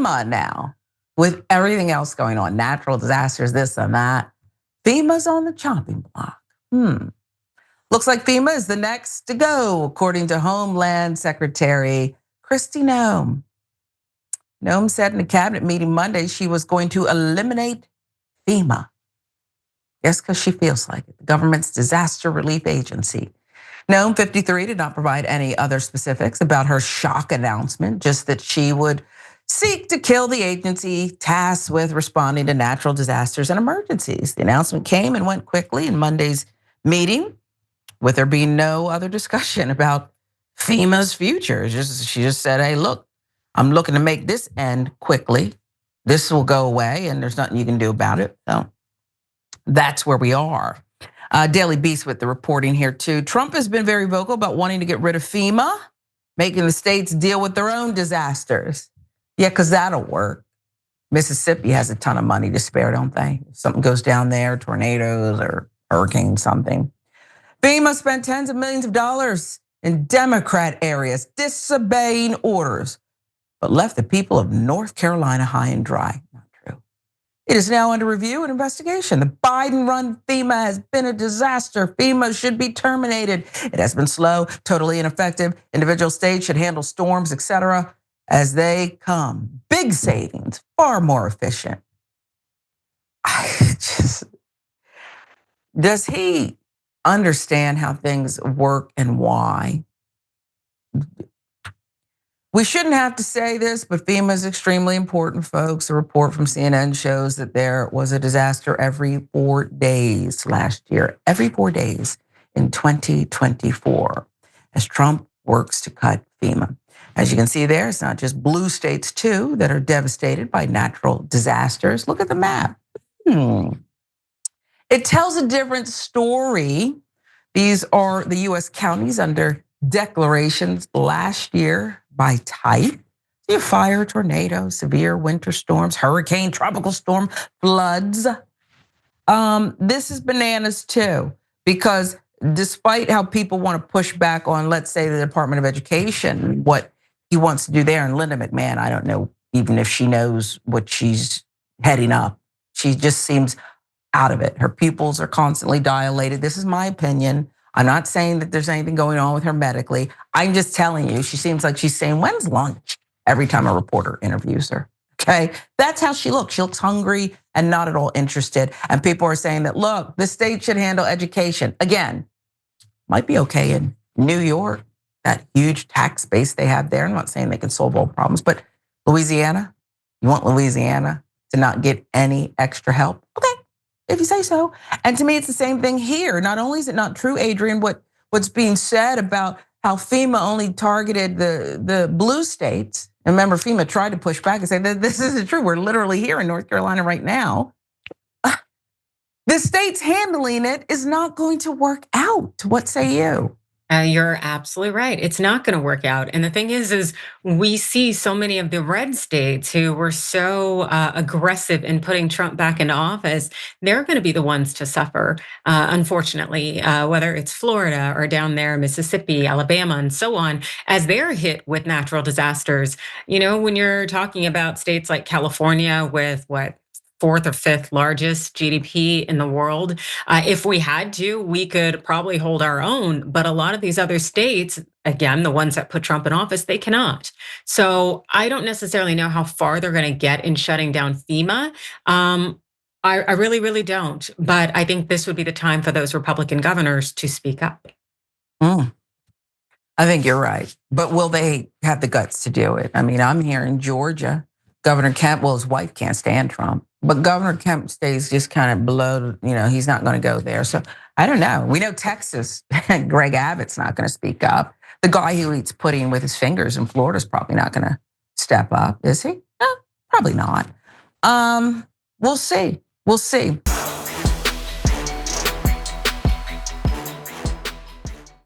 FEMA now, with everything else going on, natural disasters, this and that, FEMA's on the chopping block. Looks like FEMA is the next to go, according to Homeland Secretary Kristi Noem. Noem said in a cabinet meeting Monday she was going to eliminate FEMA. Yes, because she feels like it, the government's disaster relief agency. Noem, 53, did not provide any other specifics about her shock announcement, just that she would seek to kill the agency tasked with responding to natural disasters and emergencies. The announcement came and went quickly in Monday's meeting, with there being no other discussion about FEMA's future. She just said, hey, look, I'm looking to make this end quickly. This will go away and there's nothing you can do about it. So that's where we are. Daily Beast with the reporting here too. Trump has been very vocal about wanting to get rid of FEMA, making the states deal with their own disasters. Yeah, because that'll work. Mississippi has a ton of money to spare, don't they? If something goes down there, tornadoes or hurricane something. FEMA spent tens of millions of dollars in Democrat areas disobeying orders, but left the people of North Carolina high and dry. Not true. It is now under review and investigation. The Biden-run FEMA has been a disaster. FEMA should be terminated. It has been slow, totally ineffective. Individual states should handle storms, etc., as they come. Big savings, far more efficient. Does he understand how things work and why? We shouldn't have to say this, but FEMA is extremely important, folks. A report from CNN shows that there was a disaster every 4 days last year, every 4 days in 2024, as Trump works to cut FEMA. As you can see there, it's not just blue states too that are devastated by natural disasters. Look at the map. It tells a different story. These are the US counties under declarations last year by type. Fire, tornado, severe winter storms, hurricane, tropical storm, floods. This is bananas too, because despite how people want to push back on, let's say, the Department of Education, what he wants to do there, and Linda McMahon, I don't know even if she knows what she's heading up. She just seems out of it. Her pupils are constantly dilated. This is my opinion. I'm not saying that there's anything going on with her medically. I'm just telling you, she seems like she's saying, when's lunch? Every time a reporter interviews her, okay? That's how she looks. She looks hungry and not at all interested. And people are saying that, look, the state should handle education. Again, might be okay in New York, that huge tax base they have there. I'm not saying they can solve all problems, but Louisiana, you want Louisiana to not get any extra help? Okay, if you say so. And to me, it's the same thing here. Not only is it not true, Adrienne, what's being said about how FEMA only targeted the blue states. And remember, FEMA tried to push back and say that this isn't true. We're literally here in North Carolina right now. The states handling it is not going to work out. What say you? You're absolutely right. It's not going to work out. And the thing is we see so many of the red states who were so aggressive in putting Trump back into office. They're going to be the ones to suffer, unfortunately, whether it's Florida or down there, Mississippi, Alabama, and so on, as they're hit with natural disasters. You know, when you're talking about states like California with fourth or fifth largest GDP in the world. If we had to, we could probably hold our own. But a lot of these other states, again, the ones that put Trump in office, they cannot. So I don't necessarily know how far they're going to get in shutting down FEMA. I really, really don't. But I think this would be the time for those Republican governors to speak up. I think you're right. But will they have the guts to do it? I mean, I'm here in Georgia. Governor Kemp, well, his wife can't stand Trump, but Governor Kemp stays just kind of below, he's not going to go there. So I don't know. We know Texas, Greg Abbott's not going to speak up. The guy who eats pudding with his fingers in Florida is probably not going to step up, is he? No, probably not. We'll see.